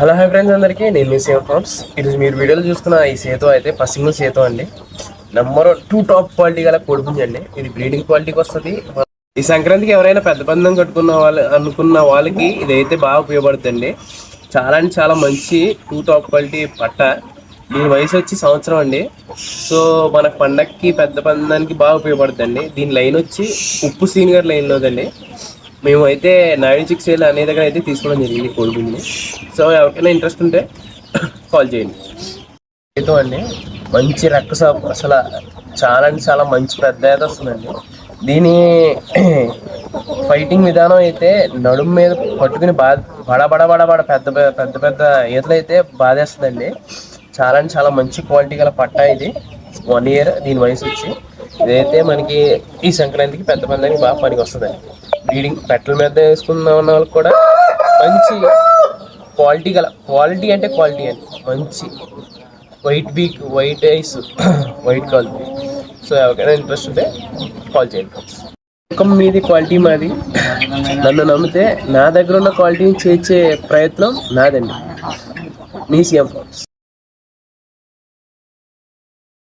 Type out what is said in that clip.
Hello hi friends అందరికీ, నేను మీ సేవ ఫార్మ్స్. ఈరోజు మీరు వీడియోలో చూస్తున్న ఈ సేతు అయితే పసింగల్ సేతు అండి. నెంబర్ 2 టాప్ క్వాలిటీ గల కోడిపుంజి అండి. ఇది బ్రీడింగ్ క్వాలిటీకి వస్తుంది. ఈ సంక్రాంతికి ఎవరైనా పెద్ద పందెం కట్టుకున్న అనుకున్న వాళ్ళకి ఇదైతే బాగా ఉపయోగపడుతుంది. చాలా అంటే చాలా మంచి 2 టాప్ క్వాలిటీ పట్ట. దీని వయసు వచ్చి సంవత్సరం అండి. సో మన పండక్కి పెద్ద పందానికి బాగా ఉపయోగపడుతుంది. దీని లైన్ వచ్చి ఉప్పు సీనియర్ లైన్లోదండి. మేము అయితే నాయుడు చిక్ సేల్ అనే దగ్గర అయితే తీసుకోవడం జరిగింది కోడిపుంజిని. సో ఎవరికైనా ఇంట్రెస్ట్ ఉంటే కాల్ చేయండి. ఏదో అండి మంచి రక్కస, అసలు చాలా అంటే చాలా మంచి పెద్ద ఈత వస్తుందండి. దీని ఫైటింగ్ విధానం అయితే నడుము మీద పట్టుకుని బడ పెద్ద పెద్ద పెద్ద ఈతలు అయితే బాధేస్తుందండి. చాలా అంటే చాలా మంచి క్వాలిటీ గల పట్ట ఇది. 1 ఇయర్ దీని వయసు వచ్చి. ఇదైతే మనకి ఈ సంక్రాంతికి పెద్ద పందానికి బాగా పనికి వస్తుందండి. బ్రీడింగ్ పెట్టల మీద వేసుకున్న వాళ్ళకి కూడా మంచి క్వాలిటీ అంటే క్వాలిటీ అండి. మంచి white beak, white eyes, white quality. So ఎవరికైనా ఇంట్రెస్ట్ ఉంటే కాల్ చేయండి. ముఖం మీది క్వాలిటీ మాది. నన్ను నమ్మితే నా దగ్గర ఉన్న క్వాలిటీని చేర్చే ప్రయత్నం నాదండి. మీ సీఎం.